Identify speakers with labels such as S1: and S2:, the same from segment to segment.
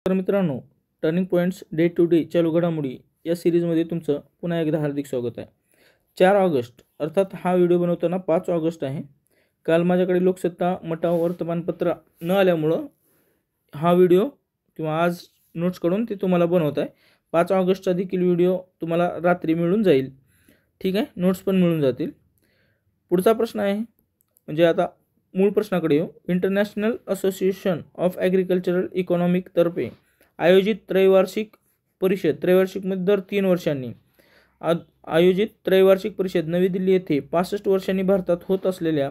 S1: तर मित्रांनो, turning points day to day चालू घडामोडी या सिरीजमध्ये तुमचं पुन्हा एकदा हार्दिक स्वागत आहे. 4 ऑगस्ट अर्थात हा व्हिडिओ बनवताना 5 ऑगस्ट आहे. काल माझ्याकडे लोकसत्ता मटाव वर्तमानपत्र न आल्यामुळं हा व्हिडिओ किंवा आज नोट्स काढून ते तुम्हाला बनवत आहे. 5 ऑगस्टचा देखील व्हिडिओ तुम्हाला रात्री मिळून जाईल. ठीक आहे, नोट्स पण मिळून जातील. पुढचा प्रश्न आहे, म्हणजे आता मूळ प्रश्नाकडे येऊ. International association of agricultural economic तर्फे आयोजित त्रैवार्षिक परिषद, त्रैवार्षिकमध्ये दर 3 वर्षांनी आयोजित त्रैवार्षिक परिषद नवी दिल्ली येथे 65 वर्षांनी भारतात होत असलेल्या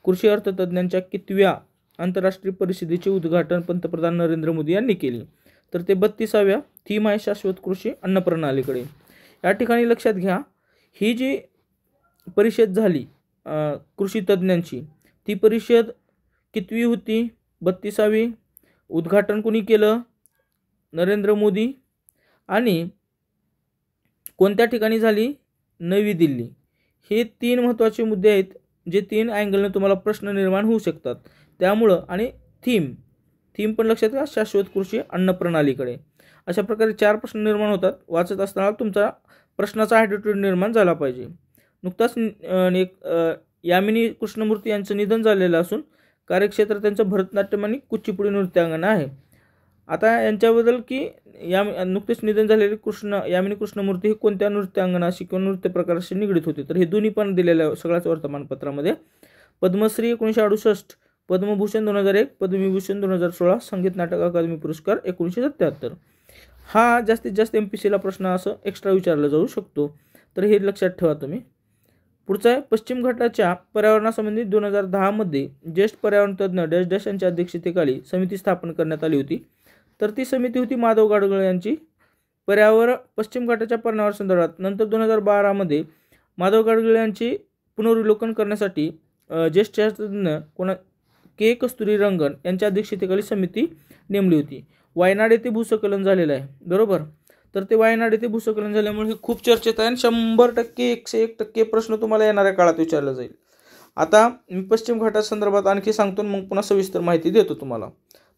S1: कृषी अर्थतज्ञांच्या कितव्या आंतरराष्ट्रीय परिषदेचे उद्घाटन पंतप्रधान नरेंद्र मोदी यांनी केले? तर ते 32व्या थीम आहे शाश्वत कृषी अन्न प्रणालीकडे. या ठिकाणी लक्षात घ्या, ही जी परिषद झाली कृषी तज्ञांची, ती परिषद कितवी होती? 32वी. उद्घाटन कोणी केलं? नरेंद्र मोदी. आणि कोणत्या ठिकाणी झाली? नवी दिल्ली. हे 3 महत्त्वाचे मुद्दे आहेत, जे 3 अँगलने तुम्हाला प्रश्न निर्माण होऊ शकतात. त्यामुळं आणि थीम पण लक्षात घ्या, शाश्वत कृषी अन्न प्रणालीकडे. अशा प्रकारे 4 प्रश्न निर्माण होतात. वाचत असताना तुमचा प्रश्नाचा ॲटिट्यूड निर्माण झाला पाहिजे. नुकताच यामिनी कृष्णमूर्ती यांचं निधन झालेलं असून कार्यक्षेत्र त्यांचं भरतनाट्यम आणि कुचिपुडी नृत्यांगना आहे. आता यांच्याबद्दल की नुकतेच निधन झालेले यामिनी कृष्णमूर्ती हे कोणत्या नृत्यांगनाशी किंवा नृत्य प्रकाराशी निगडीत होते? तर हे दोन्ही पण दिलेलं आहे सगळ्याच वर्तमानपत्रामध्ये. पद्मश्री 1968, पद्मभूषण 2001, पद्मविभूषण 2016, संगीत नाटक अकादमी पुरस्कार 1977. हा जास्तीत जास्त MPSCला प्रश्न असं एक्स्ट्रा विचारला जाऊ शकतो, तर हे लक्षात ठेवा तुम्ही. पुढचा आहे, पश्चिम घाटाच्या पर्यावरणासंबंधी 2010 मध्ये ज्येष्ठ पर्यावरण तज्ज्ञ डॅश डॅश यांच्या अध्यक्षतेखाली समिती स्थापन करण्यात आली होती. तर ती समिती होती माधव गाडगीळ यांची. पश्चिम घाटाच्या पर्यावरण संदर्भात. नंतर 2012 मध्ये माधव गाडगीळ यांची पुनर्विलोकन करण्यासाठी ज्येष्ठ शास्त्रज्ञ के कस्तुरीरंगन यांच्या अध्यक्षतेखाली समिती नेमली होती. वायनाड येथे भूस्खलन झालेलं आहे, बरोबर. तर ते वायनाड येथे भूस्खलन झाल्यामुळे हे खूप चर्चेत आहे आणि 100% 101% प्रश्न तुम्हाला येणाऱ्या काळात विचारला जाईल. आता मी पश्चिम घाटासंदर्भात आणखी सांगतो, मग पुन्हा सविस्तर माहिती देतो तुम्हाला.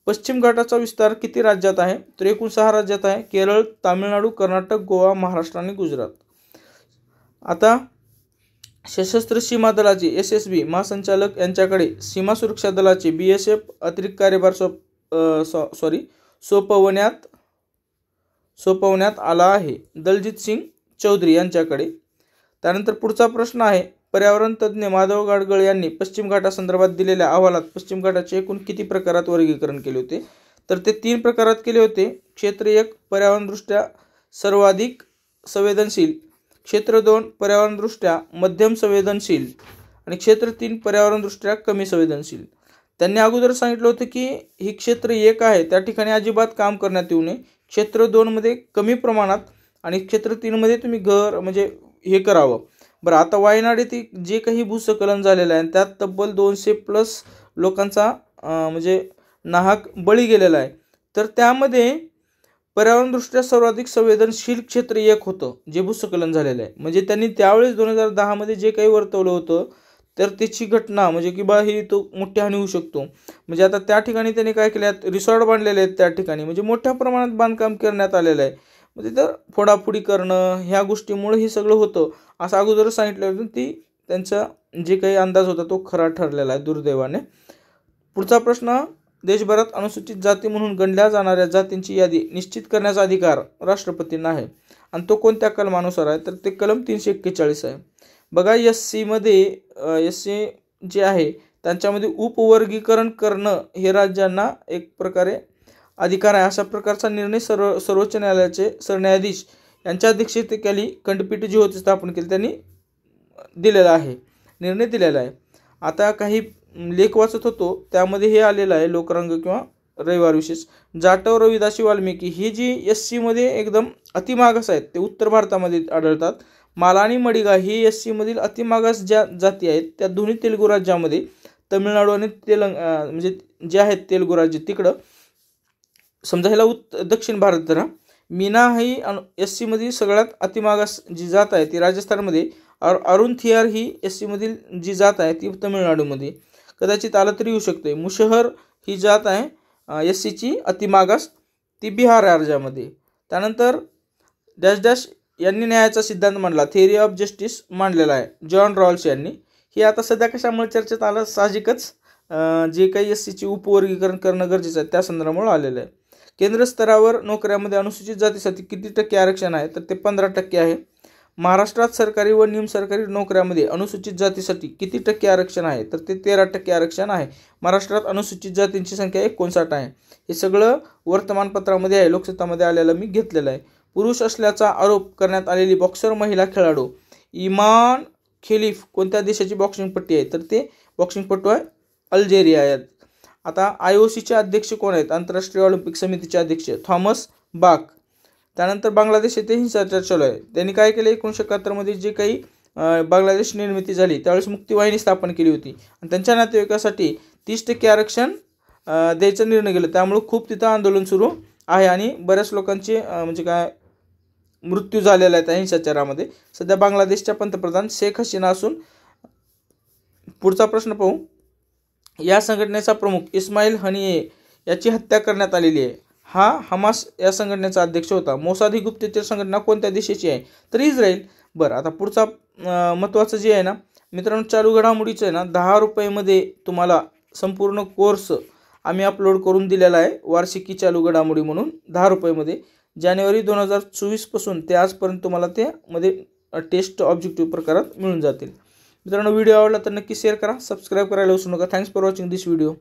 S1: पश्चिम घाटाचा विस्तार किती राज्यात आहे? तर एकूण 6 राज्यात आहे. केरळ, तामिळनाडू, कर्नाटक, गोवा, महाराष्ट्र आणि गुजरात. आता सशस्त्र सीमा दलाचे SSB महासंचालक यांच्याकडे सीमा सुरक्षा दलाचे BSF अतिरिक्त कार्यभार सोपवण्यात आला आहे, दलजीत सिंग चौधरी यांच्याकडे. त्यानंतर पुढचा प्रश्न आहे, पर्यावरण तज्ज्ञ माधव गाडगीळ यांनी पश्चिम घाटासंदर्भात दिलेल्या अहवालात पश्चिम घाटाचे एकूण किती प्रकारात वर्गीकरण केले होते? तर ते 3 प्रकारात केले होते. क्षेत्र 1 पर्यावरणदृष्ट्या सर्वाधिक संवेदनशील, क्षेत्र 2 पर्यावरणदृष्ट्या मध्यम संवेदनशील आणि क्षेत्र 3 पर्यावरणदृष्ट्या कमी संवेदनशील. त्यांनी अगोदर सांगितलं होतं की ही क्षेत्र 1 आहे त्या ठिकाणी अजिबात काम करण्यात येऊ नये, क्षेत्र 2 मध्ये कमी प्रमाणात आणि क्षेत्र 3 मध्ये तुम्ही घर म्हणजे हे करावं. बरं, आता वायनाड येथे जे काही भूस्खलन झालेलं आहे त्यात तब्बल 200+ लोकांचा म्हणजे नाहक बळी गेलेला आहे. तर त्यामध्ये पर्यावरणदृष्ट्या सर्वाधिक संवेदनशील क्षेत्र 1 होतं जे भूस्खलन झालेलं आहे. म्हणजे त्यांनी त्यावेळेस 2010 मध्ये जे काही वर्तवलं होतं तर त्याची घटना म्हणजे की बा ही तो मोठी हानी होऊ शकतो. म्हणजे आता त्या ठिकाणी त्यांनी काय केलं, रिसॉर्ट बांधलेले आहेत त्या ठिकाणी, म्हणजे मोठ्या प्रमाणात बांधकाम करण्यात आलेलं आहे. म्हणजे तर फोडाफोडी करणं ह्या गोष्टीमुळे हे सगळं होतं असं अगोदर सांगितलं होतं. ती त्यांचा जे काही अंदाज होता तो खरा ठरलेला आहे दुर्दैवाने. पुढचा प्रश्न, देशभरात अनुसूचित जाती म्हणून गणल्या जाणाऱ्या जातींची यादी निश्चित करण्याचा अधिकार राष्ट्रपतींना आहे आणि तो कोणत्या कलमानुसार आहे? तर ते कलम 341 आहे. बघा, SC जे आहे त्यांच्यामध्ये उपवर्गीकरण करणं हे राज्यांना एक प्रकारे अधिकार आहे. अशा प्रकारचा निर्णय सर्वोच्च न्यायालयाचे सरन्यायाधीश यांच्या अध्यक्षतेखाली खंडपीठ जी होती स्थापन केली त्यांनी दिलेला आहे, निर्णय दिलेला आहे. आता काही लेख वाचत होतो त्यामध्ये हे आलेलं आहे, लोकरंग किंवा रविवार विशेष. जाटव, रविदासी, वाल्मिकी ही जी SC मध्ये एकदम अतिमागास आहेत ते उत्तर भारतामध्ये आढळतात. माला आणि मडिगा ही SC मधील अतिमागास ज्या जाती आहेत त्या दोन्ही तेलुगू राज्यामध्ये, तमिळनाडू आणि म्हणजे जे आहेत तेलुगू राज्य तिकडं, समजा ह्याला दक्षिण भारत धरा. मीना ही SC मधील सगळ्यात अतिमागास जी जात आहे ती राजस्थानमध्ये. अरुण थियार ही SC मधील जी जात आहे ती तमिळनाडूमध्ये. कदाचित आलं तरी येऊ शकते. मुशहर ही जात आहे SCची अतिमागास, ती बिहार राज्यामध्ये. त्यानंतर डॅश डॅश यांनी न्यायाचा सिद्धांत मांडला, थिअरी ऑफ जस्टिस मांडलेला आहे जॉन रॉल्स यांनी. ही आता सध्या कशामुळे चर्चेत आलं, साहजिकच जे काही SCची उपवर्गीकरण करणं गरजेचं आहे त्या संदर्भामुळे आलेलं आहे. केंद्र स्तरावर नोकऱ्यामध्ये अनुसूचित जातीसाठी किती टक्के आरक्षण आहे, तर ते 15% आहे. महाराष्ट्रात सरकारी व निमसरकारी नोकऱ्यामध्ये अनुसूचित जातीसाठी किती टक्के आरक्षण आहे, तर ते 13% आरक्षण आहे. महाराष्ट्रात अनुसूचित जातींची संख्या 59 आहे. हे सगळं वर्तमानपत्रामध्ये आहे, लोकसत्तामध्ये आलेलं मी घेतलेलं आहे. पुरुष असल्याचा आरोप करण्यात आलेली बॉक्सर महिला खेळाडू इमान खलीफ कोणत्या देशाची बॉक्सिंगपट्टी आहे, तर ते बॉक्सिंगपटू आहे अल्जेरिया आहेत. आता IOCचे अध्यक्ष कोण आहेत, आंतरराष्ट्रीय ऑलिम्पिक समितीचे अध्यक्ष थॉमस बाक. त्यानंतर बांगलादेश येथे हिंसाचार चालू आहे. त्यांनी काय केलं, 1971 जे काही बांगलादेश निर्मिती झाली त्यावेळेस मुक्तीवाहिनी स्थापन केली होती आणि त्यांच्या नातेवाईकासाठी 30% आरक्षण द्यायचा निर्णय केला. त्यामुळे खूप तिथं आंदोलन सुरू आहे आणि बऱ्याच लोकांचे म्हणजे काय मृत्यू झालेला आहे त्या हिंसाचारामध्ये. सध्या बांगलादेशच्या पंतप्रधान शेख हसीना असून. पुढचा प्रश्न पाहू. या संघटनेचा प्रमुख इस्माईल हनिये याची हत्या करण्यात आलेली आहे. हा हमास या संघटनेचा अध्यक्ष होता. मोसाद ही गुप्तचर संघटना कोणत्या देशाची आहे, तर इस्रायल. बरं, आता पुढचा महत्त्वाचं जे आहे ना मित्रांनो, चालू घडामोडीचं आहे ना 10 रुपयेमध्ये तुम्हाला संपूर्ण कोर्स आम्ही अपलोड करून दिलेला आहे, वार्षिकी चालू घडामोडी म्हणून 10 रुपयेमध्ये. जानेवारी 2024 पासून ते आजपर्यंत तुम्हाला ते मध्ये टेस्ट ऑब्जेक्टिव्ह प्रकारात मिळून जातील. मित्रांनो, व्हिडिओ आवडला तर नक्की शेअर करा, सबस्क्राईब करायला विसरू नका. Thanks for watching this video.